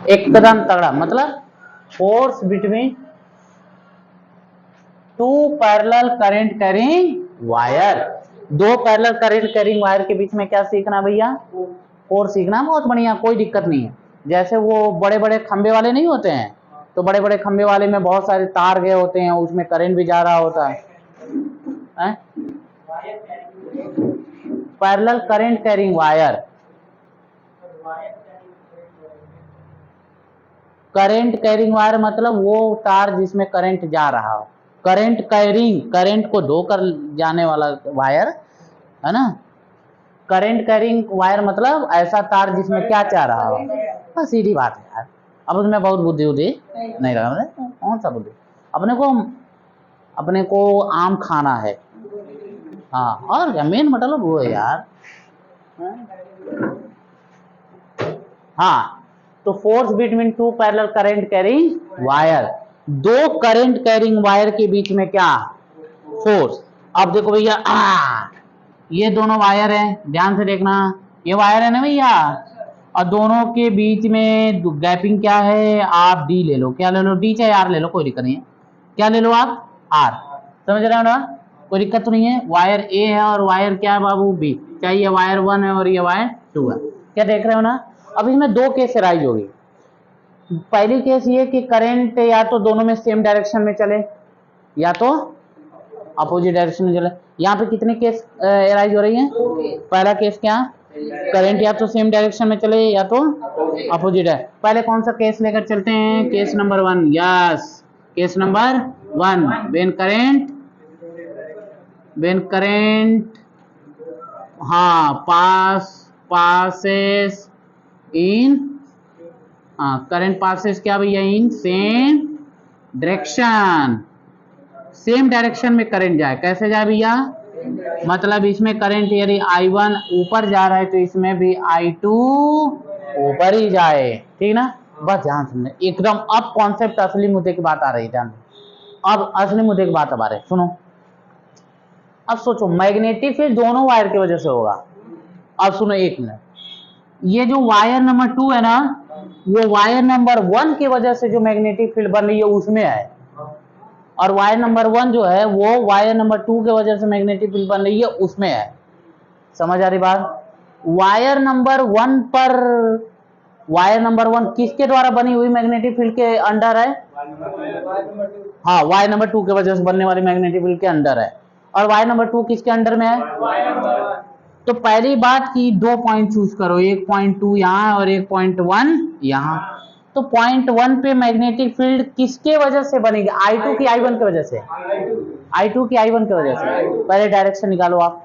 एकदम तगड़ा, मतलब force between two parallel current carrying wire. दो पैरेलल करंट कैरिंग वायर के बीच में क्या सीखना भैया? फोर्स सीखना। बहुत बढ़िया, कोई दिक्कत नहीं है। जैसे वो बड़े बड़े खंबे वाले नहीं होते हैं, तो बड़े बड़े खंबे वाले में बहुत सारे तार गए होते हैं, उसमें करंट भी जा रहा होता है। Parallel current carrying wire, current carrying wire मतलब वो तार जिसमें करंट जा रहा हो। करंट कैरिंग, करंट को ढोकर जाने वाला वायर है ना। करंट कैरिंग वायर मतलब ऐसा तार जिसमें क्या जा रहा हो। बस सीधी बात है यार, अब उसमें बहुत बुद्धि उद्धि नहीं लगा। कौन सा बुद्धि? अपने को आम खाना है। हाँ, और क्या मेन मतलब वो है यार। हाँ, तो force between two parallel current carrying wire, दो करंट कैरिंग वायर के बीच में क्या? फोर्स। अब देखो भैया, ये दोनों वायर है, ध्यान से देखना, ये वायर है ना भैया, और दोनों के बीच में गैपिंग क्या है? आप डी ले लो, क्या ले लो? डी चाहे आर ले लो, कोई दिक्कत नहीं है। क्या ले लो आप? आर। समझ रहे हो ना? कोई दिक्कत तो नहीं है। वायर ए है और वायर क्या है बाबू? बी। चाहे ये वायर 1 है और ये वायर 2 है। क्या देख रहे हो ना? अब इसमें दो केस राइज होगी। पहली केस ये कि करंट या तो दोनों में सेम डायरेक्शन में चले या तो अपोजिट डायरेक्शन में चले। यहाँ पे कितने केस राइज हो रही हैं? पहला केस क्या? करंट या तो सेम डायरेक्शन में चले या तो अपोजिट है। पहले कौन सा केस लेकर चलते हैं? Case number 1। Yes, case number 1। When current हाँ पासेस इन, करंट पासेस क्या भैया? In same direction. Same direction में करंट जाए, कैसे जाए भैया? मतलब इसमें करंट यदि I1 ऊपर जा रहा है तो इसमें भी I2 ऊपर ही जाए, ठीक ना? बस ध्यान सुनना एकदम। अब कॉन्सेप्ट असली मुद्दे की बात आ रही है, ध्यान। अब असली मुद्दे की बात अब आ रही है, सुनो। अब सोचो, मैग्नेटिक फील्ड दोनों वायर की वजह से होगा। अब सुनो एक मिनट, ये जो वायर नंबर 2 है ना, वो वायर नंबर 1 की वजह से जो मैग्नेटिक फील्ड बन रही है उसमें है, और वायर नंबर 1 जो है वो वायर नंबर 2 की वजह से मैग्नेटिक फील्ड बन रही है उसमें है। समझ आ रही बात? वायर नंबर 1 पर, वायर नंबर 1 किसके द्वारा बनी हुई मैग्नेटिक फील्ड के अंडर है? हाँ, वायर नंबर 2 की वजह से बनने वाली मैग्नेटिक फील्ड के अंडर है। और वायर नंबर 2 किसके अंडर में है? तो पहली बात की दो पॉइंट चूज करो, 1.2 यहाँ और 1.1 यहाँ। तो 0.1 पे मैग्नेटिक फील्ड किसके वजह से बनेगी? I2 की I1 की वजह से? I2 की I1 की वजह से। पहले डायरेक्शन निकालो आप,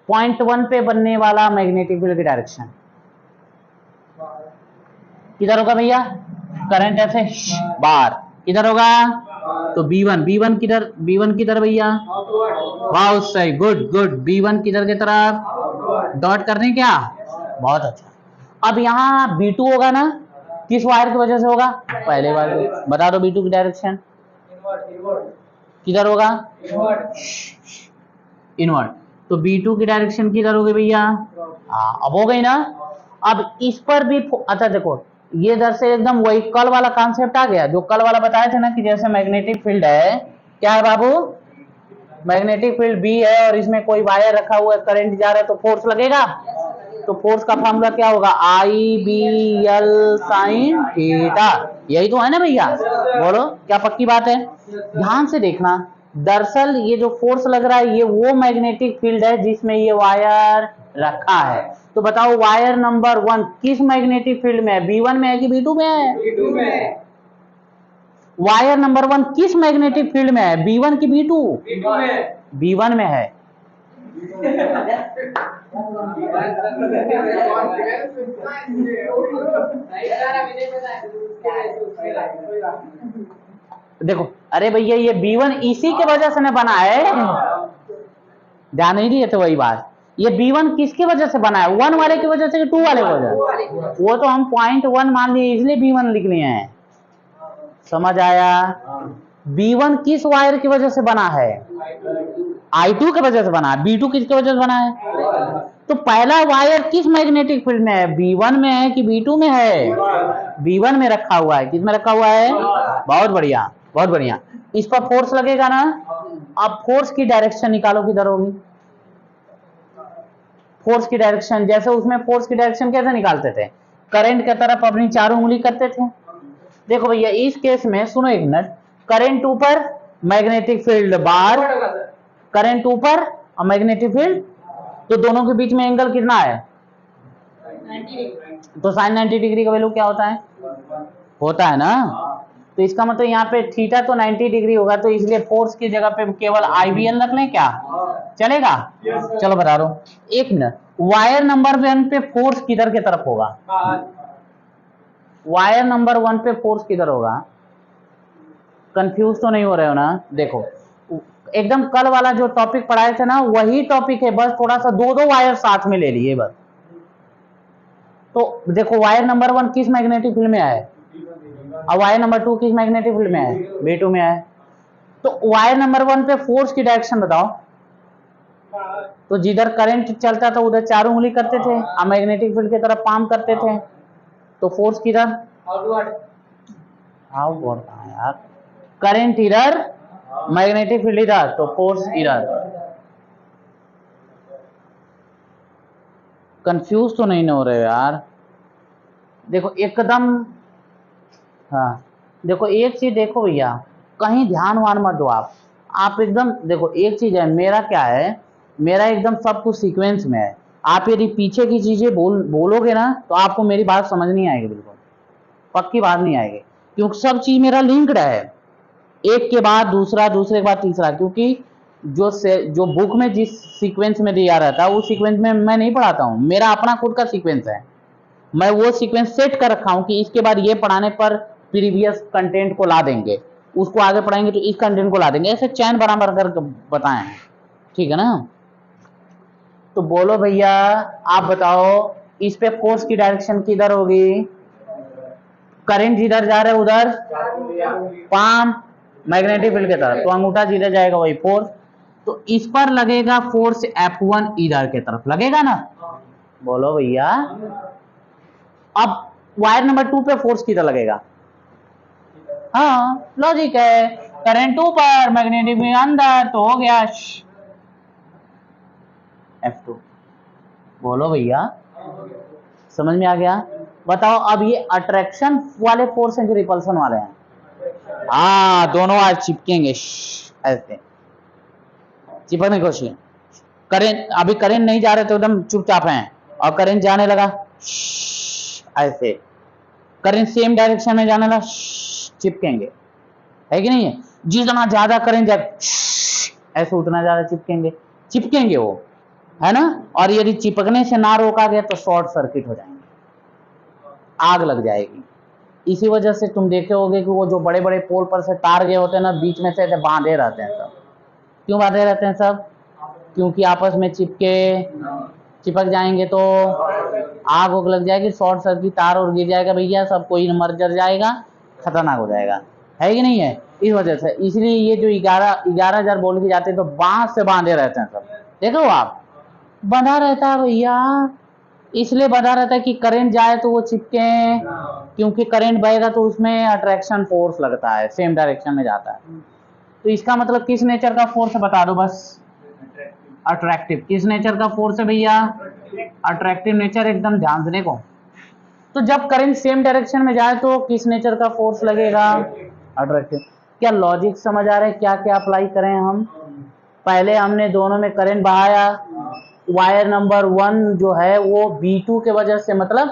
0.1 पे बनने वाला मैग्नेटिक फील्ड की डायरेक्शन किधर होगा भैया? करंट ऐसे बाहर, किधर होगा? तो B1 किधर? B1 किधर भैया? बहुत सही, गुड गुड। B1 किधर की तरफ? डॉट करने क्या? बहुत अच्छा। अब यहाँ B2 होगा ना, किस वायर की वजह से होगा? पहले वायर। बता दो B2 की डायरेक्शन किधर होगा? इनवर्ट। तो B2 की डायरेक्शन किधर होगी भैया? अब हो गई ना। अब इस पर भी अच्छा देखो, ये इधर से एकदम वही कल वाला कॉन्सेप्ट आ गया, जो कल वाला बताया था ना कि जैसे मैग्नेटिक फील्ड है, क्या है बाबू? मैग्नेटिक फील्ड B है और इसमें कोई वायर रखा हुआ है, करंट जा रहा है तो फोर्स लगेगा। तो फोर्स का फॉर्मूला क्या होगा? IBL sine theta. यही तो है ना भैया? बोलो, क्या पक्की बात है? ध्यान से देखना, दरअसल ये जो फोर्स लग रहा है ये वो मैग्नेटिक फील्ड है जिसमें ये वायर रखा है। तो बताओ वायर नंबर 1 किस मैग्नेटिक फील्ड में है? B1 में है कि B2 में है? B2 में। वायर नंबर 1 किस मैग्नेटिक फील्ड में है? B1 की B2? B2 में। B1 में है। देखो, अरे भैया ये B1 इसी के वजह से न बना है, ध्यान नहीं दिए तो वही बात। ये B1 किसकी वजह से बना है? 1 वाले की वजह से कि 2 वाले की वजह? वो तो हम 0.1 मान लिए इसलिए B1 लिख लिए हैं। समझ आया? B1 किस वायर की वजह से बना है? I2 की वजह से बना है। B2 किसकी वजह से बना है? तो पहला वायर किस मैग्नेटिक फील्ड में है, B1 में है कि B2 में है, B1 में रखा हुआ है। किस में रखा हुआ है, बहुत बढ़िया बहुत बढ़िया। इस पर फोर्स लगेगा ना, अब फोर्स की डायरेक्शन निकालो किधर होगी, फोर्स की डायरेक्शन, जैसे उसमें फोर्स की डायरेक्शन कैसे निकालते थे, करंट की तरफ अपनी चारों उंगली करते थे। देखो भैया इस केस में सुनो एक मिनट, करंट ऊपर मैग्नेटिक फील्ड बाहर, करंट ऊपर और मैग्नेटिक फील्ड, तो दोनों के बीच में एंगल कितना है, 90 तो साइन 90 डिग्री का वैल्यू क्या होता है ना, तो इसका मतलब यहाँ पे थीटा तो 90 डिग्री होगा, तो इसलिए फोर्स की जगह पे केवल IBL रख लें क्या, चलेगा। चलो बता रहा हूँ, एक मिनट, वायर नंबर 1 पे फोर्स किधर की तरफ होगा, वायर नंबर 1 पे फोर्स किधर होगा, कंफ्यूज तो नहीं हो रहे हो ना। देखो एकदम कल वाला जो टॉपिक पढ़ाए थे ना वही टॉपिक है, बस थोड़ा सा दो वायर साथ में ले लिए बस। तो देखो वायर नंबर 1 किस मैग्नेटिक फील्ड में है, और वायर नंबर 2 किस मैग्नेटिक फील्ड में है, B2 में है। तो वायर नंबर 1 पे फोर्स की डायरेक्शन बताओ, तो जिधर करंट चलता था उधर चारों उंगली करते थे और मैग्नेटिक फील्ड की तरफ पाम करते थे, तो फोर्स किधर, यार करंट इधर मैग्नेटिक फील्ड इधर, तो फोर्स इधर। कंफ्यूज तो नहीं हो रहे यार, देखो एकदम, हाँ देखो एक चीज देखो भैया, कहीं ध्यान वान मत दो आप एकदम देखो, एक चीज है मेरा क्या है, मेरा एकदम सब कुछ सीक्वेंस में है। आप यदि पीछे की चीजें बोलोगे ना तो आपको मेरी बात समझ नहीं आएगी, बिल्कुल पक्की बात नहीं आएगी, क्योंकि सब चीज मेरा लिंक्ड है, एक के बाद दूसरा, दूसरे के बाद तीसरा, क्योंकि जो बुक में जिस सीक्वेंस में दिया रहता है उस सीक्वेंस में मैं नहीं पढ़ाता हूँ, मेरा अपना खुद का सीक्वेंस है, मैं वो सीक्वेंस सेट कर रखा हूं कि इसके बाद ये पढ़ाने पर प्रीवियस कंटेंट को ला देंगे, उसको आगे पढ़ाएंगे तो इस कंटेंट को ला देंगे, ऐसे चैन बराबर कर बताएं, ठीक है ना। तो बोलो भैया आप बताओ, इस पे फोर्स की डायरेक्शन किधर होगी, करंट जिधर जा रहा है उधर पाम मैग्नेटिक फील्ड की तरफ, तो अंगूठा जिधर जाएगा वही फोर्स, तो इस पर लगेगा फोर्स F1 इधर की तरफ लगेगा ना, बोलो भैया। अब वायर नंबर 2 पे फोर्स किधर लगेगा, हाँ लॉजिक है, करंट ऊपर मैग्नेटिक फील्ड अंदर, तो हो गया F2। बोलो भैया समझ में आ गया। बताओ अब ये अट्रैक्शन वाले फोर्स हैं कि रिपल्सन वाले हैं, हाँ दोनों आज चिपकेंगे ऐसे, चिपकने की कोशिश, करंट अभी करंट नहीं जा रहे तो एकदम चुपचाप हैं, और करंट जाने लगा ऐसे, करंट सेम डायरेक्शन में जाने लगा चिपकेंगे, है कि नहीं है, जितना ज्यादा करंट जाए ऐसे उतना ज्यादा चिपकेंगे वो, है ना। और यदि चिपकने से ना रोका गया तो शॉर्ट सर्किट हो जाएंगे, आग लग जाएगी। इसी वजह से तुम देखे होगे कि वो जो बड़े बड़े पोल पर से तार गए होते हैं ना, बीच में से ऐसे बांधे रहते हैं सब, क्यों बांधे रहते हैं सब, क्योंकि आपस में चिपक जाएंगे तो आग उग लग जाएगी, शॉर्ट सर्किट, तार और गिर जाएगा भैया, सब कोई मर जर जाएगा, खतरनाक हो जाएगा, है कि नहीं है। इस वजह से इसलिए ये जो 11,000 बोल के जाते हैं तो बांस से बांधे रहते हैं सब, देखो आप बंधा रहता है भैया, इसलिए बंधा रहता है कि करंट जाए तो वो चिपके, क्योंकि करंट बहेगा तो उसमें अट्रैक्शन फोर्स लगता है, सेम डायरेक्शन में जाता है। तो इसका मतलब किस नेचर का फोर्स है बता दो बस, अट्रैक्टिव। किस नेचर का फोर्स है भैया, अट्रैक्टिव नेचर, एकदम ध्यान देने को। तो जब करंट सेम डायरेक्शन में जाए तो किस नेचर का फोर्स लगेगा, अट्रैक्टिव। क्या लॉजिक समझ आ रहा है, क्या क्या अप्लाई करें हम, पहले हमने दोनों में करंट बहाया, वायर नंबर 1 जो है वो B2 के वजह से, मतलब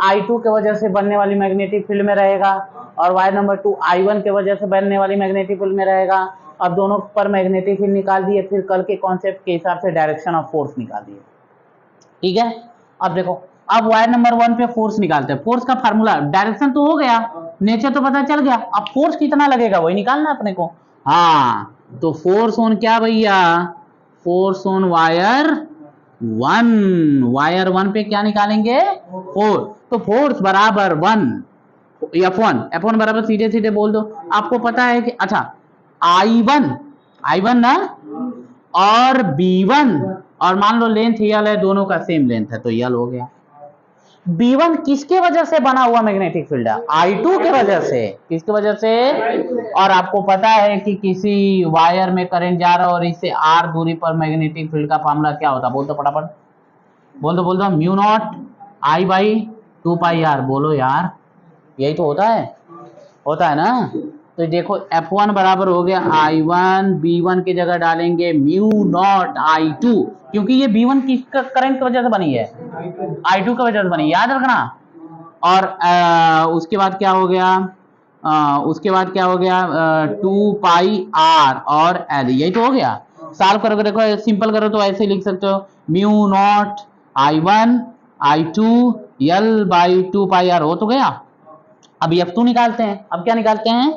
I2 के वजह से बनने वाली मैग्नेटिक फील्ड में रहेगा, और वायर नंबर 2 I1 के वजह से बनने वाली मैग्नेटिक फील्ड में रहेगा। अब दोनों पर मैग्नेटिक फील्ड निकाल दिए, फिर कल के कॉन्सेप्ट के हिसाब से डायरेक्शन ऑफ फोर्स निकाल दिए, ठीक है। अब देखो, अब वायर नंबर 1 पे फोर्स निकालते हैं, फोर्स का फार्मूला, डायरेक्शन तो हो गया, नेचर तो पता चल गया, अब फोर्स कितना लगेगा वही निकालना अपने को। हाँ तो फोर्स ऑन क्या भैया, फोर्स ऑन वायर 1 पे क्या निकालेंगे, फोर्स, तो फोर्स बराबर 1 F1 बराबर सीधे सीधे बोल दो, आपको पता है कि अच्छा I1 ना और B1 और मान लो लेंथ यल है, दोनों का सेम लेंथ है तो यल हो गया। B1 किसके वजह से बना हुआ मैग्नेटिक फील्ड है? I2 के वजह से। किसकी वजह से? और आपको पता है कि किसी वायर में करंट जा रहा है और इससे r दूरी पर मैग्नेटिक फील्ड का फार्मूला क्या होता है? बोल दो फटाफट, बोल दो mu naught I by 2 pi r। बोलो यार, यही तो होता है ना। तो देखो F1 बराबर हो गया I1, B1 की जगह डालेंगे म्यू नॉट I2, क्योंकि ये B1 किस करंट की वजह से बनी है? I2 की वजह से बनी, याद रखना। और उसके बाद क्या हो गया? उसके बाद क्या हो गया? 2 पाई r और l, यही तो हो गया। सॉल्व करोगे, देखो सिंपल करो तो ऐसे लिख सकते हो mu naught I1 I2 l by 2 pi r, हो तो गया। अब F2 निकालते हैं। अब क्या निकालते हैं?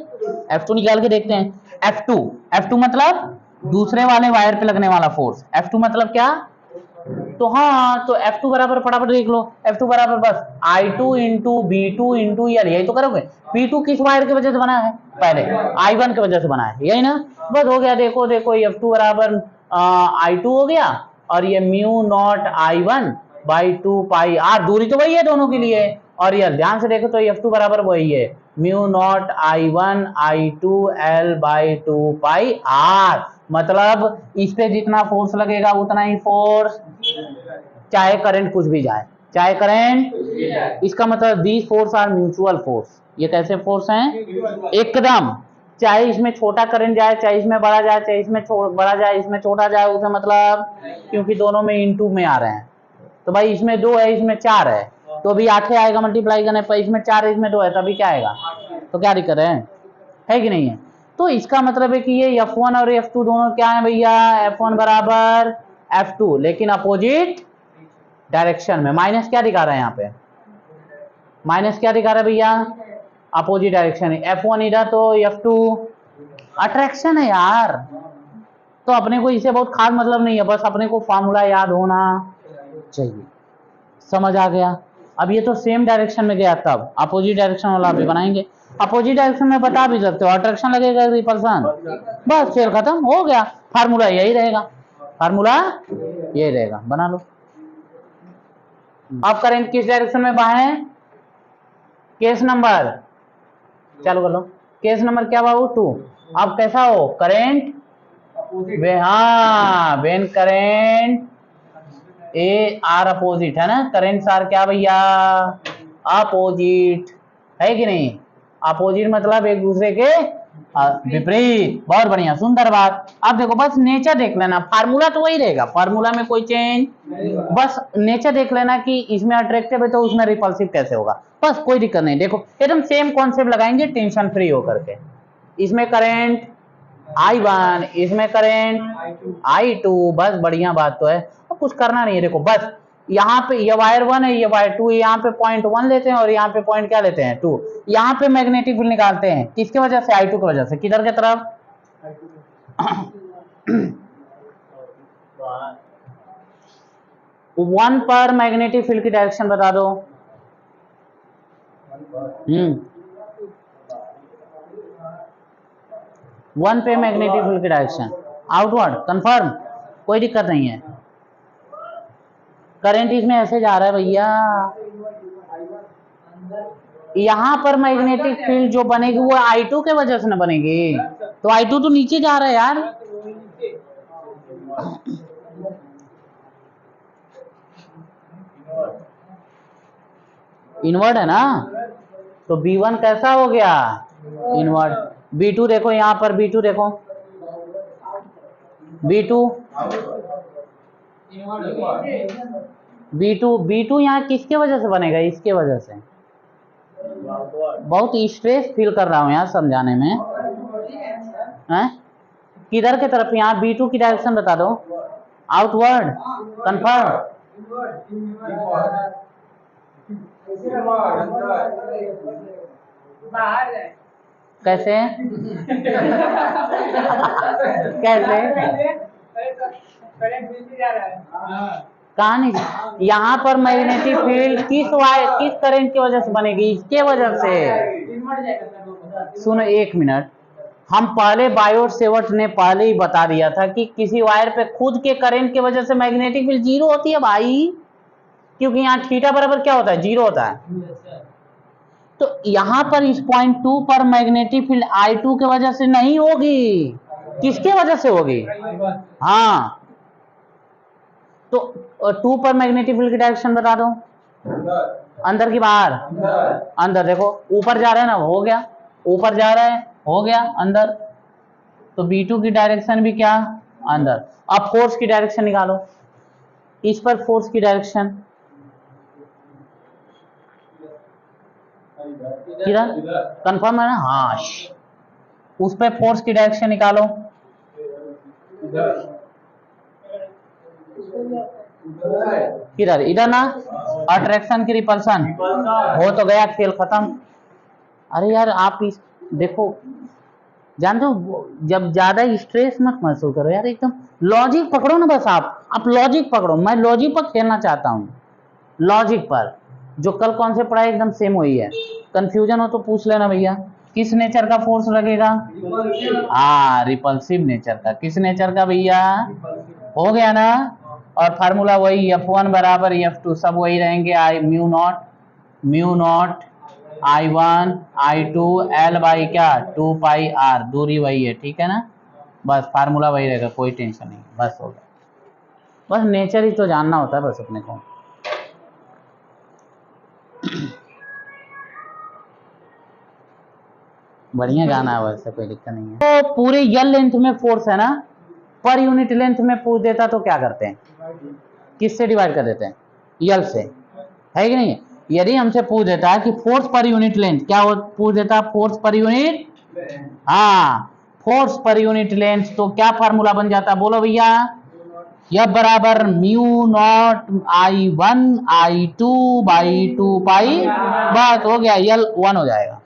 F2 निकाल के देखते हैं। F2 मतलब दूसरे वाले वायर पे लगने वाला फोर्स। F2 मतलब क्या? तो हाँ, तो F2 बराबर फटाफट देख लो। F2 बराबर बस I2 into B2 into L, यही तो करोगे। B2 किस वायर की वजह से बना है? पहले I1 की वजह से बना है, यही ना। बस हो गया। देखो F2 बराबर I2 हो गया और ये mu naught I1 by 2 pi r, दूरी तो वही है दोनों के लिए। और ये ध्यान से देखो तो F2 बराबर वही है mu naught I1 I2 l by 2 pi r। मतलब इस पे जितना फोर्स लगेगा उतना ही फोर्स, चाहे करंट कुछ भी जाए, चाहे करंट। इसका मतलब these force are mutual force. ये कैसे फोर्स हैं? एकदम, चाहे इसमें छोटा करंट जाए, चाहे इसमें बड़ा जाए, चाहे इसमें बड़ा जाए, इसमें छोटा जाए, उसे मतलब क्योंकि दोनों में इनटू में आ रहे हैं। तो भाई इसमें 2 है, इसमें 4 है, तो अभी 8 आएगा मल्टीप्लाई करने पर। इसमें 4 है, इसमें 2 है, तभी क्या आएगा? तो क्या दिक्कत है कि नहीं है? तो इसका मतलब है कि ये F1 और F2 दोनों क्या है भैया? F1 बराबर F2, लेकिन अपोजिट डायरेक्शन में। माइनस क्या दिखा रहा है यहाँ पे? माइनस क्या दिखा रहा है भैया? अपोजिट डायरेक्शन है। F1 इधर तो F2 अट्रैक्शन है यार। तो अपने को इसे बहुत खास मतलब नहीं है, बस अपने को फॉर्मूला याद होना चाहिए। समझ आ गया? अब ये तो सेम डायरेक्शन में गया, तब अपोजिट डायरेक्शन वाला भी बनाएंगे। अपोजिट डायरेक्शन में बता भी सकते हो, अट्रैक्शन लगेगा, रिपल्सन, बस फिर खत्म हो गया। फार्मूला यही रहेगा, फार्मूला यही रहेगा, बना लो। अब करंट किस डायरेक्शन में बहाए? केस नंबर, चालू कर लो। केस नंबर क्या बाबू? 2। अब कैसा हो करंट? हाँ, when current A R opposite है ना। करेंट आर क्या भैया? अपोजिट, है कि नहीं? अपोजिट मतलब एक दूसरे के विपरीत। बहुत बढ़िया, सुंदर बात। अब देखो बस नेचर देख लेना, फार्मूला तो वही रहेगा, फार्मूला में कोई चेंज, बस नेचर देख लेना कि इसमें अट्रैक्टिव है तो उसमें रिपल्सिव कैसे होगा, बस कोई दिक्कत नहीं। देखो एकदम सेम कॉन्सेप्ट लगाएंगे, टेंशन फ्री होकर के। इसमें करेंट I1, इसमें करेंट I2, बस बढ़िया बात तो है। और कुछ करना नहीं है। देखो बस यहाँ पे ये वायर 1 है, ये वायर 2, यहाँ पे पॉइंट 1 लेते हैं और यहाँ पे पॉइंट क्या लेते हैं? 2। यहाँ पे मैग्नेटिक फील्ड निकालते हैं, किसके वजह से? I2 की वजह से। किधर के तरफ? 1 पर मैग्नेटिक फील्ड की डायरेक्शन बता दो। 1 पे मैग्नेटिक फील्ड की डायरेक्शन आउटवर्ड, कंफर्म, कोई दिक्कत नहीं है। करंट इसमें ऐसे जा रहा है भैया, यहाँ पर मैग्नेटिक फील्ड जो बनेगी वो I2 के वजह से ना बनेगी, तो I2 तो नीचे जा रहा है यार। इनवर्ड है ना, तो B1 कैसा हो गया? इनवर्ड। B2 देखो, यहाँ पर B2 देखो, B2 यहाँ किसके वजह से बनेगा? इसके वजह से। बहुत स्ट्रेस फील कर रहा हूँ यार समझाने में, हैं? किधर के तरफ? यहाँ B2 की डायरेक्शन बता दो। Outward, confirm. कैसे? कैसे? कहाँ नहीं? यहाँ पर मैग्नेटिक फील्ड किस करंट की वजह से बनेगी? इसके वजह से। सुनो एक मिनट, हम पहले बायोट सेवर्ट ने पहले ही बता दिया था कि किसी वायर पे खुद के करंट की वजह से मैग्नेटिक फील्ड जीरो होती है भाई, क्योंकि यहाँ थीटा बराबर क्या होता है, जीरो होता है। तो यहां पर इस पॉइंट 2 पर मैग्नेटिक फील्ड I2 की वजह से नहीं होगी, किसके वजह से होगी, हाँ। तो 2 पर मैग्नेटिक फील्ड की डायरेक्शन बता दो, अंदर की बाहर, अंदर। देखो ऊपर जा रहा है ना, हो गया, ऊपर जा रहा है, हो गया अंदर। तो B2 की डायरेक्शन भी क्या, अंदर। अब फोर्स की डायरेक्शन निकालो, इस पर फोर्स की डायरेक्शन किधर, कंफर्म है ना, हाँ। उस पर फोर्स की डायरेक्शन निकालो, किधर, इधर ना। अट्रैक्शन की रिपल्सन, हो तो गया, खेल खत्म। अरे यार आप इस देखो, जानते हो जब ज्यादा स्ट्रेस मत महसूस करो यार, एकदम लॉजिक पकड़ो ना बस। आप लॉजिक पकड़ो, मैं लॉजिक पर खेलना चाहता हूँ, लॉजिक पर। जो कल कौन से पढ़ाई एकदम सेम वही है, कंफ्यूजन हो तो पूछ लेना भैया। किस नेचर का फोर्स लगेगा, हाँ रिपल्सिव नेचर का। किस नेचर का भैया, हो गया ना। और फार्मूला वही, F1 बराबर F2, सब वही रहेंगे। Mu naught I1 I2 L by क्या 2 पाई R, दूरी वही है, ठीक है ना। बस फार्मूला वही रहेगा, कोई टेंशन नहीं, बस हो गया। बस नेचर ही तो जानना होता है बस अपने को। बढ़िया गाना है, वैसे कोई दिक्कत नहीं है। तो पूरे यल लेंथ में फोर्स है ना, पर यूनिट लेंथ में पूछ देता तो क्या करते हैं, किससे डिवाइड कर देते हैं, यल से, है कि नहीं। यदि हमसे पूछ देता है कि फोर्स पर यूनिट लेंथ क्या हो, पूछ देता है फोर्स पर यूनिट, हाँ फोर्स पर यूनिट लेंथ, तो क्या फार्मूला बन जाता, बोलो भैया, यह बराबर mu naught I1 I2 by 2 पाई, बस हो गया, यल 1 हो जाएगा,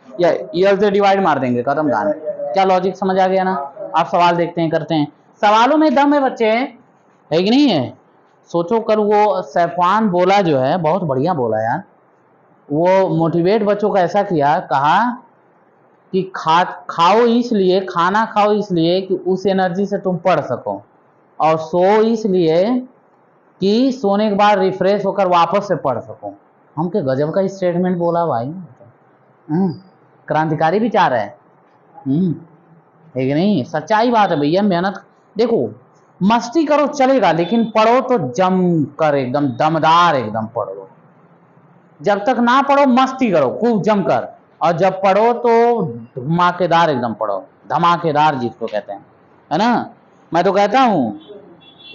यल से डिवाइड मार देंगे, खत्म कहानी। क्या लॉजिक समझ आ गया ना। आप सवाल देखते हैं, करते हैं, सवालों में दम है बच्चे, है कि नहीं है। सोचो कल वो सैफान बोला जो है, बहुत बढ़िया बोला यार। वो मोटिवेट बच्चों का ऐसा किया, कहा कि खाओ इसलिए, खाना खाओ इसलिए कि उस एनर्जी से तुम पढ़ सको, और सो इसलिए कि सोने के बाद रिफ्रेश होकर वापस से पढ़ सको। हम के गजब का स्टेटमेंट बोला भाई, क्रांतिकारी विचार है, है कि नहीं। सच्चाई बात है भैया। मेहनत देखो, मस्ती करो चलेगा, लेकिन पढ़ो तो जम कर, एकदम दमदार एकदम पढ़ो। जब तक ना पढ़ो मस्ती करो खूब जमकर, और जब पढ़ो तो धमाकेदार एकदम पढ़ो, धमाकेदार जिसको कहते हैं, है ना। मैं तो कहता हूँ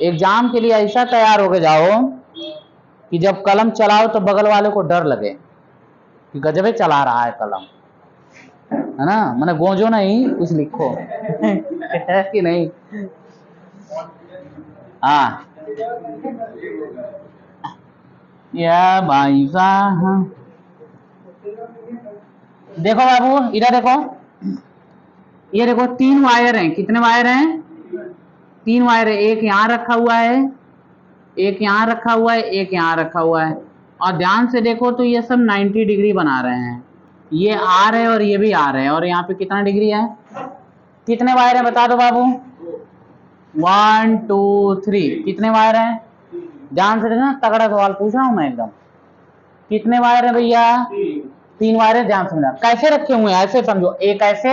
एग्जाम के लिए ऐसा तैयार होके जाओ कि जब कलम चलाओ तो बगल वाले को डर लगे कि गजबे चला रहा है कलम, है ना। मैंने गोंजो नहीं, कुछ लिखो है कि नहीं, हाँ या भाई साहब। देखो बाबू इधर देखो, ये देखो 3 वायर हैं, कितने वायर हैं, 3 वायर है। एक यहाँ रखा हुआ है, एक यहाँ रखा हुआ है, एक यहाँ रखा हुआ है। और ध्यान से देखो तो ये सब 90 डिग्री बना रहे हैं, ये आर है और ये भी आर है, और यहाँ पे कितना डिग्री है, कितने वायर है बता दो बाबू, 1 2 3, कितने वायर हैं, ध्यान से देखना, तगड़ा सवाल पूछ रहा हूं मैं एकदम। कितने वायर है भैया, 3 वायर है, ध्यान समझना। कैसे रखे हुए हैं ऐसे समझो, एक ऐसे,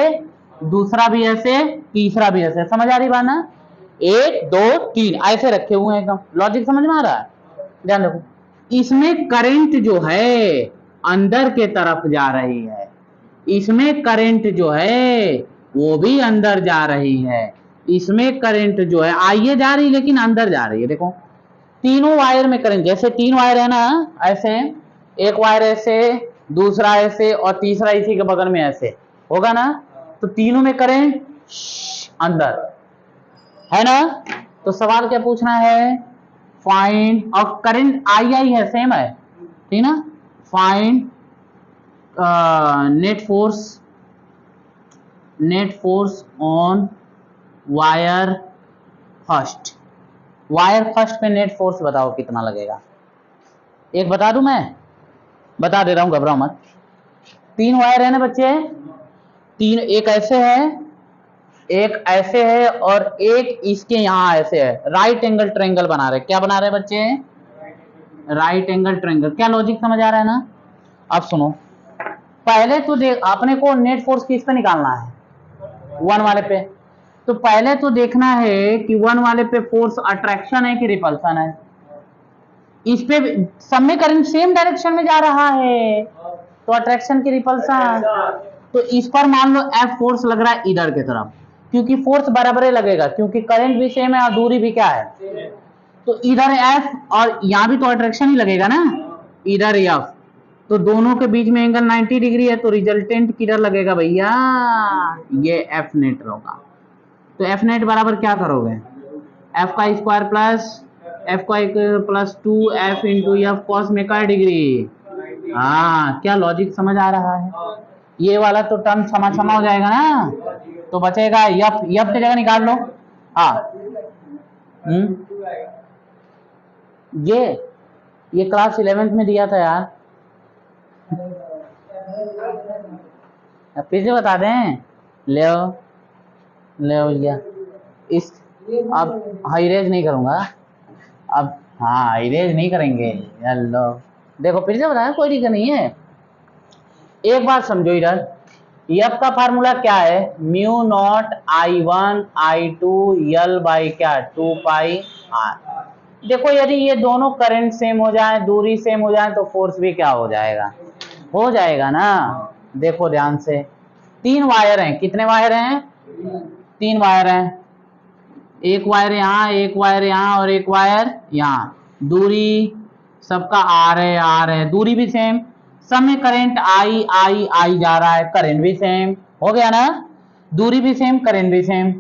दूसरा भी ऐसे, तीसरा भी ऐसे, समझ आ रही बात ना। 1 2 3 ऐसे रखे हुए हैं, एकदम लॉजिक समझ में आ रहा है। ध्यान देखो, इसमें करंट जो है अंदर के तरफ जा रही है, इसमें करंट जो है वो भी अंदर जा रही है, इसमें करंट जो है आइए जा रही लेकिन अंदर जा रही है। देखो तीनों वायर में करंट, जैसे 3 वायर है ना ऐसे, एक वायर ऐसे, दूसरा ऐसे, और तीसरा इसी के बगल में ऐसे होगा ना, तो तीनों में करंट अंदर है ना। तो सवाल क्या पूछना है, फाइंड, और करंट आई है, सेम है, ठीक ना। Find net force on wire first. Wire first पे नेट फोर्स बताओ कितना लगेगा। एक बता दूं, मैं बता दे रहा हूं, घबराओ मत। 3 वायर है ना बच्चे, 3, एक ऐसे है, एक ऐसे है और एक इसके यहाँ ऐसे है, राइट एंगल ट्रायंगल बना रहे। क्या बना रहे बच्चे? Right angle triangle. क्या लॉजिक समझ आ रहा है ना? अब सुनो, पहले तो देख, अपने को नेट फोर्स किस पे निकालना है? 1 वाले पे। तो पहले तो देखना है कि 1 वाले पे फोर्स अट्रैक्शन है कि रिपल्सन है। इस पे सब में करंट सेम डायरेक्शन में जा रहा है, तो अट्रैक्शन की रिपल्सन। तो इस पर मान लो एफ फोर्स लग रहा है इधर की तरफ, क्योंकि फोर्स बराबर ही लगेगा, क्योंकि करंट भी सेम है और दूरी भी क्या है, तो इधर एफ और यहां भी तो अट्रैक्शन ही लगेगा ना, इधर एफ। तो दोनों के बीच में एंगल 90 डिग्री है, तो रिजल्टेंट किधर लगेगा भैया? ये एफ नेट होगा। तो एफ नेट बराबर क्या करोगे? एफ का square plus 2 F into F cos में का डिग्री। हाँ, क्या लॉजिक समझ आ रहा है? ये वाला तो टर्म क्षमा हो जाएगा ना, तो बचेगा यफ। यफ की जगह निकाल लो। हाँ, ये क्लास 11th में दिया था यार, फिर से बता दें। ले भैया, इस अब हाईरेज नहीं करूंगा अब। हाँ, हाईरेज नहीं करेंगे। हेलो, देखो फिर से बताया, कोई दिक्कत नहीं है। एक बात समझो इधर, एफ का फार्मूला क्या है? Mu naught I1 I2 L by क्या, 2 पाई आर। देखो यदि ये दोनों करंट सेम हो जाए, दूरी सेम हो जाए, तो फोर्स भी क्या हो जाएगा? हो जाएगा ना। देखो ध्यान से, 3 वायर हैं। कितने वायर हैं? 3 वायर हैं। एक वायर यहाँ, एक वायर यहाँ और एक वायर यहाँ। दूरी सबका आर है, दूरी भी सेम। सब में करंट आई जा रहा है, करंट भी सेम हो गया ना। दूरी भी सेम, करंट भी सेम।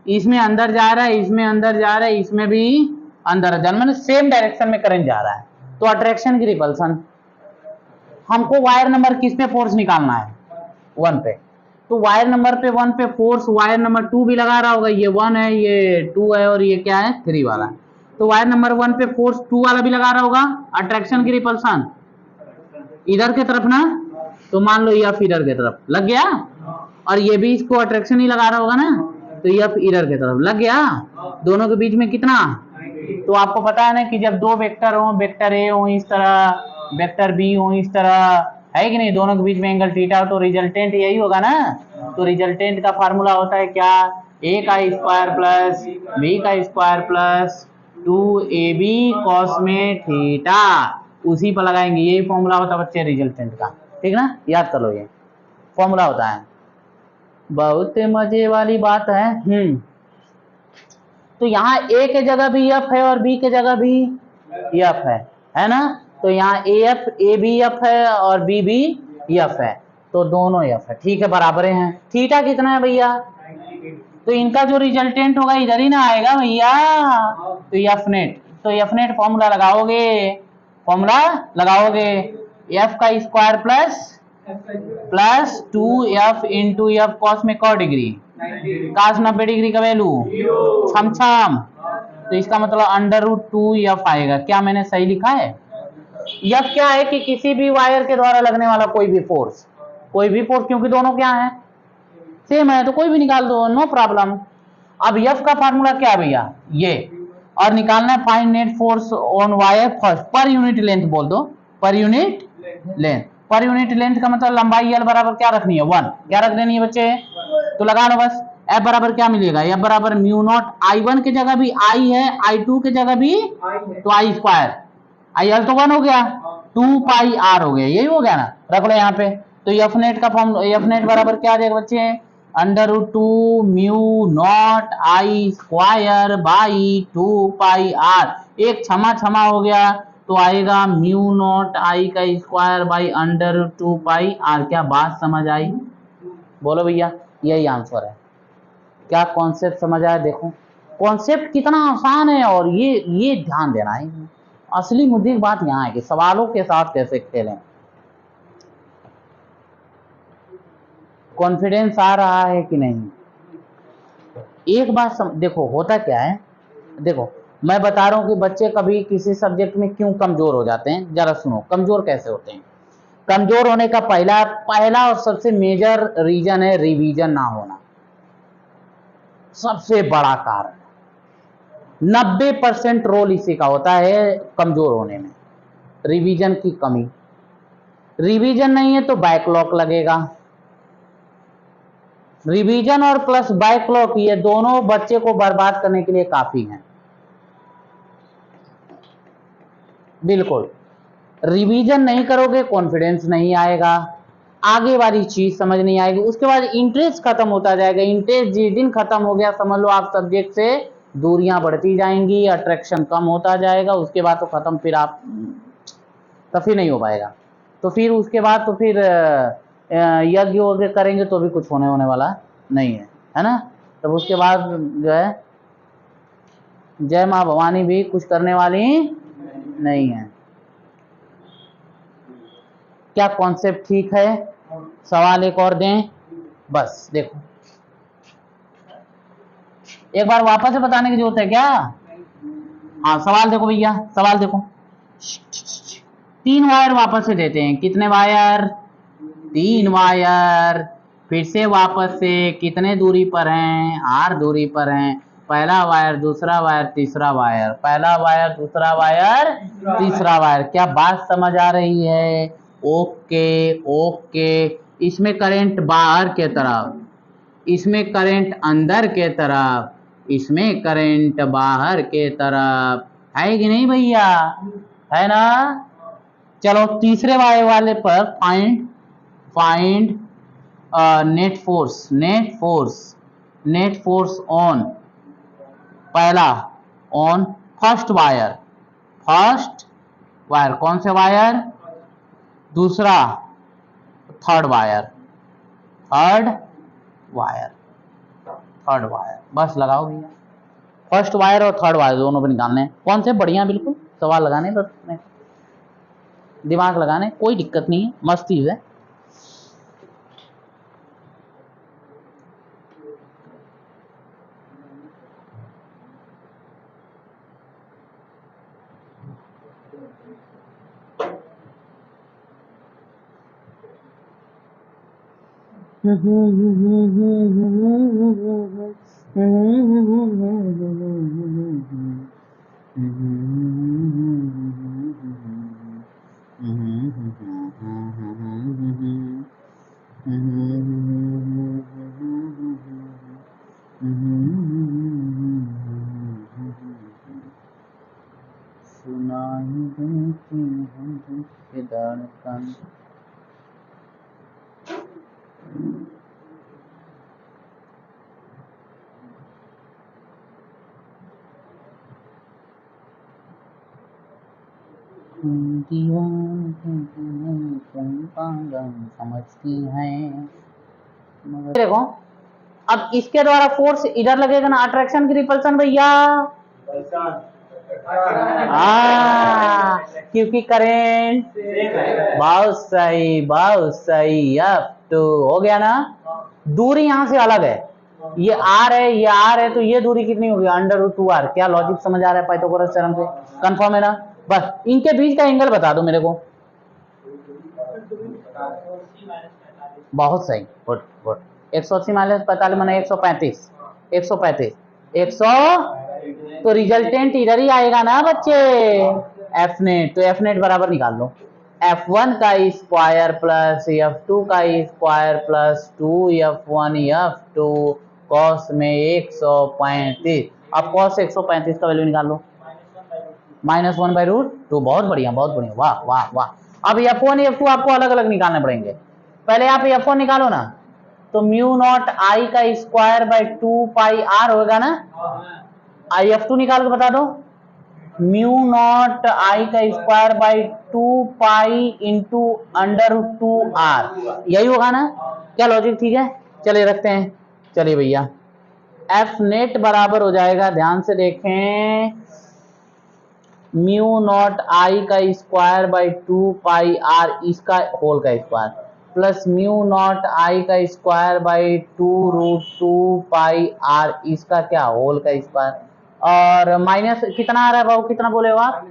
इसमें अंदर जा रहा है, इसमें अंदर जा रहा है, इसमें भी अंदर जा रहा है, सेम डायरेक्शन में करंट जा रहा है। तो अट्रैक्शन की रिपल्सन। हमको वायर नंबर किस पे फोर्स निकालना है? 1 पे। तो वायर नंबर पे 1 पे फोर्स वायर नंबर 2 भी लगा रहा होगा। ये 1 है, ये 2 है और ये क्या है? 3 वाला। तो वायर नंबर 1 पे फोर्स 2 वाला भी लगा रहा होगा। अट्रैक्शन की रिपल्सन इधर की तरफ ना, तो मान लो एफ इधर की तरफ लग गया, और ये भी इसको अट्रैक्शन ही लगा रहा होगा ना, तो एफ इधर की तरफ लग गया। दोनों के बीच में कितना? तो आपको पता है ना कि जब दो वेक्टर हो, वेक्टर ए हो इस तरह, वेक्टर बी हो इस तरह, है कि नहीं, दोनों के बीच में एंगल थीटा हो, तो रिजल्टेंट यही होगा ना। तो रिजल्टेंट का फार्मूला होता है क्या? ए का स्क्वायर प्लस बी का स्क्वायर प्लस 2ab कॉस में थीटा। उसी पर लगाएंगे, यही फॉर्मूला होता है बच्चे रिजल्टेंट का। ठीक ना, याद कर लो, ये फॉर्मूला होता है। बहुत मजे वाली बात है। तो यहाँ ए के जगह भी एफ है और बी के जगह भी एफ है ना। तो यहाँ ए भी एफ है और बी भी एफ है, तो दोनों एफ है। ठीक है, बराबर हैं। थीटा कितना है भैया? तो इनका जो रिजल्टेंट होगा इधर ही ना आएगा भैया, तो एफ नेट। तो एफ नेट फॉर्मूला लगाओगे, एफ का square plus 2f into F cos में कौ डिग्री, काश 90 डिग्री का वैल्यू छम। तो इसका मतलब √2f आएगा। क्या मैंने सही लिखा है? एफ क्या है कि किसी भी वायर के द्वारा लगने वाला कोई भी फोर्स, क्योंकि दोनों क्या है? सेम है, तो कोई भी निकाल दो, नो प्रॉब्लम। अब एफ का फार्मूला क्या है भैया? ये, और निकालना है find net force on wire first per unit length. बोल दो, per unit length. Per unit length का मतलब लंबाई एल बराबर क्या रखनी है? 1। क्या रख देनी है बच्चे? तो लगा लो बस। एफ बराबर क्या मिलेगा? एफ बराबर म्यू नॉट I1 की जगह भी आई है, I2 की जगह भी तो आई स्क्वायर, आई एल तो 1 हो गया, 2 पाई आर हो गया, यही हो गया ना। रख लो यहाँ पे। तो एफ नेट का फॉर्म, एफ नेट बराबर क्या आ जाएगा बच्चे? √2 mu not I square by 2 pi r. एक क्षमा हो गया, तो आएगा म्यू नॉट आई का स्क्वायर बाई √2 पाई आर। क्या बात समझ आई? बोलो भैया, यही आंसर है। क्या कॉन्सेप्ट समझ आया? देखो कॉन्सेप्ट कितना आसान है, और ये ध्यान देना है। असली मुद्दे की बात यहाँ है कि सवालों के साथ कैसे खेलें। कॉन्फिडेंस आ रहा है कि नहीं? एक बात देखो, होता क्या है, देखो मैं बता रहा हूं कि बच्चे कभी किसी सब्जेक्ट में क्यों कमजोर हो जाते हैं। जरा सुनो, कमजोर कैसे होते हैं। कमजोर होने का पहला और सबसे मेजर रीजन है रिवीजन ना होना। सबसे बड़ा कारण 90% रोल इसी का होता है कमजोर होने में, रिवीजन की कमी। रिवीजन नहीं है तो बैकलॉग लगेगा। रिवीजन और प्लस बैकलॉग ये दोनों बच्चे को बर्बाद करने के लिए काफी हैं। बिल्कुल, रिवीजन नहीं करोगे कॉन्फिडेंस नहीं आएगा, आगे वाली चीज समझ नहीं आएगी, उसके बाद इंटरेस्ट खत्म होता जाएगा। इंटरेस्ट जिस दिन खत्म हो गया समझ लो आप सब्जेक्ट से दूरियां बढ़ती जाएंगी, अट्रैक्शन कम होता जाएगा, उसके बाद तो खत्म, फिर आप तो फिर नहीं हो पाएगा। तो फिर उसके बाद तो फिर यज्ञ वज्ञ करेंगे तो भी कुछ होने वाला नहीं है ना। तब उसके बाद जो है जय माँ भवानी भी कुछ करने वाली नहीं है। क्या कॉन्सेप्ट ठीक है? सवाल एक और दें, बस देखो एक बार वापस से बताने की जरूरत है क्या? हाँ सवाल देखो भैया, सवाल देखो। 3 वायर वापस से देते हैं, कितने वायर? 3 वायर। फिर से वापस से कितने दूरी पर हैं? r दूरी पर हैं। पहला वायर, दूसरा वायर, तीसरा वायर, पहला वायर, दूसरा वायर, तीसरा वायर। क्या बात समझ आ रही है? Okay okay. इसमें करंट बाहर के तरफ, इसमें करंट अंदर के तरफ, इसमें करंट बाहर के तरफ, है कि नहीं भैया? है ना। चलो तीसरे वाले पर फाइंड नेट फोर्स ऑन, पहला ऑन फर्स्ट वायर कौन से वायर? दूसरा थर्ड वायर, बस लगाओ भैया। फर्स्ट वायर और थर्ड वायर दोनों पे निकालने हैं। कौन से? बढ़िया, बिल्कुल सवाल लगाने, बस दिमाग लगाने, कोई दिक्कत नहीं है, मस्त चीज है। सुनाई देती है धड़कन। समझती हैं। देखो अब इसके द्वारा फोर्स इधर लगेगा ना, अट्रैक्शन की रिपल्सन भैया। क्योंकि करेंट बहुत सही अप टू हो गया ना। दूरी यहां से अलग है, ये आर है, ये आर है, तो ये दूरी कितनी होगी? √2r। क्या लॉजिक समझ आ रहा है पाइथागोरस थ्योरम से? कंफर्म है ना? बस इनके बीच का एंगल बता दो मेरे को। बहुत सही, गुड गुड। 180 माइनस 45 माने 135, 100 तो रिजल्टेंट इधर ही आएगा ना बच्चे, एफ नेट। तो एफ नेट बराबर निकाल लो, F1 का स्क्वायर प्लस F2 का square plus 2F1 F2 cos में 135। अब कॉस 135 का वैल्यू निकाल लो, -1/√2। बहुत बढ़िया, वाह वाह वाह। अब F1 F2 आपको अलग अलग निकालने पड़ेंगे। पहले आप F1 निकालो ना, तो μ0 I का स्क्वायर बाई 2πr होगा ना। F2 निकाल के बता दो, μ0 I का स्क्वायर बाई 2π इंटू √2r, यही होगा ना। क्या लॉजिक ठीक है? चलिए रखते हैं, चलिए भैया एफ नेट बराबर हो जाएगा, ध्यान से देखें, μ0 I का स्क्वायर बाई 2πr इसका होल का स्क्वायर प्लस μ0 I का स्क्वायर बाई 2√2πr इसका क्या होल का स्क्वायर, और माइनस कितना आ रहा है बाबू? कितना बोले हो आप?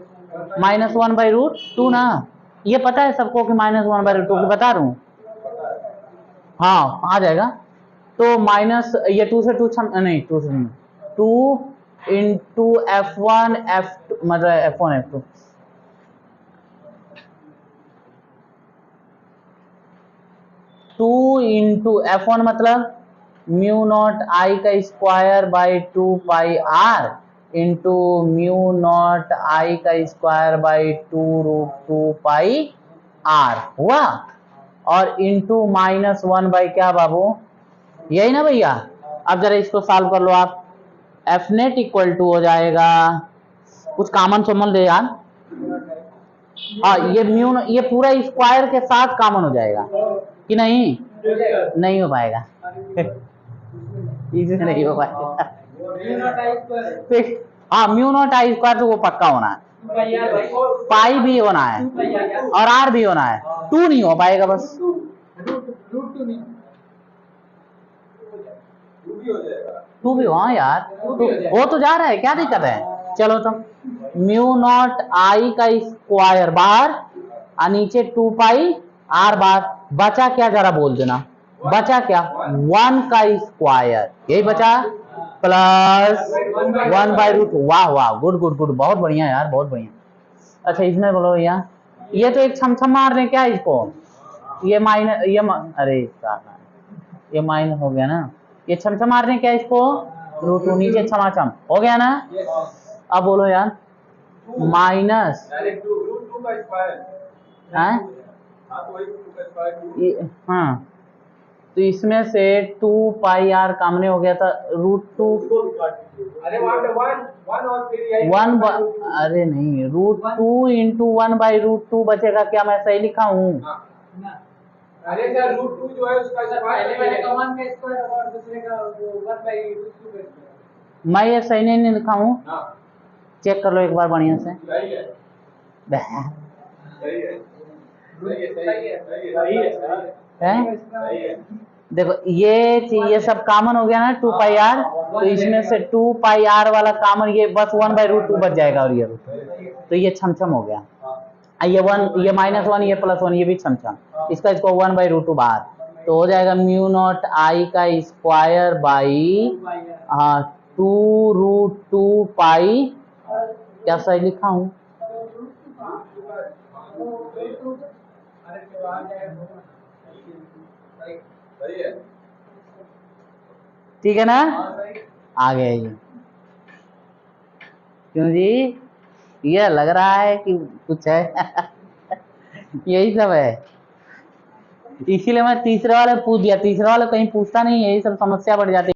-1/√2 ना। ये पता है सबको कि -1/√2 की बता रहा हूं। हाँ आ जाएगा, तो माइनस ये 2 से 2 नहीं 2 से 2 इंटू F1 F2 मतलब F1 F2 2 इंटू F1 मतलब म्यू नॉट आई का square by 2 pi r into mu not I का square by 2 root 2 pi r हुआ, और इंटू -1 बाई क्या बाबू, यही ना भैया। अब जरा इसको सॉल्व कर लो आप। एफ नेट इक्वल टू हो जाएगा, कुछ कॉमन समझ ले यार। हाँ ये ये पूरा स्क्वायर के साथ कॉमन हो जाएगा कि नहीं? नहीं हो पाएगा इसमें नहीं हो पाएगा। हाँ म्यू नॉट आई स्क्वायर तो वो पक्का होना है, पाई भी होना है और आर भी होना है, 2 नहीं हो पाएगा बस। टू भी हाँ यार, वो तो जा रहा है, क्या दिक्कत है। चलो तो म्यू नॉट आई का स्क्वायर बाहर और नीचे 2 पाई आर बार, बचा क्या जरा बोल देना, बचा क्या 1 का स्क्वायर, यही बचा प्लस 1 बाई रूट। वाह वाह गुड गुड गुड, बहुत बढ़िया यार बहुत बढ़िया। अच्छा इसमें बोलो भैया, ये तो एक छमछम मार रहे क्या इसको, ये माइनस अरे ये माइनस हो गया ना, ये छमछम मार रहे क्या इसको, रूट 2 नीचे छमाछम हो गया ना। अब बोलो यार माइनस हाँ, तो इसमें से 2 पाई आर कामने हो गया था रूट 2, अरे नहीं रूट 2 इंटू 1 बाई रूट 2 बचेगा क्या, मैं सही लिखा हूँ? अरे सर रूट 2 जो है उसका पहले वाले का 1 का स्क्वायर और दूसरे का 1 बाई रूट 2 का स्क्वायर। मैं ये सही नहीं लिखा हूँ? चेक कर लो एक बार बढ़िया से। सही है सही है सही है। देखो ये सब कॉमन हो गया ना 2 पाई आर, तो इसमें से 2 पाई आर वाला कॉमन, ये बस 1 बाई रूट 2 बच जाएगा, और ये तो ये छमछम हो गया, ये 1 ये -1 ये +1 ये भी छमछम, इसका इसको 1 बाई रूट 2 बाहर, तो हो जाएगा म्यू नॉट आई का स्क्वायर बाई 2 रूट 2 पाई, क्या सही लिखा हूँ? ठीक है ना, आ गया ये। क्यों जी, ये लग रहा है कि कुछ है यही सब है, इसीलिए मैं तीसरे वाले पूछ दिया, तीसरे वाले कहीं पूछता नहीं है, यही सब समस्या बढ़ जाती है।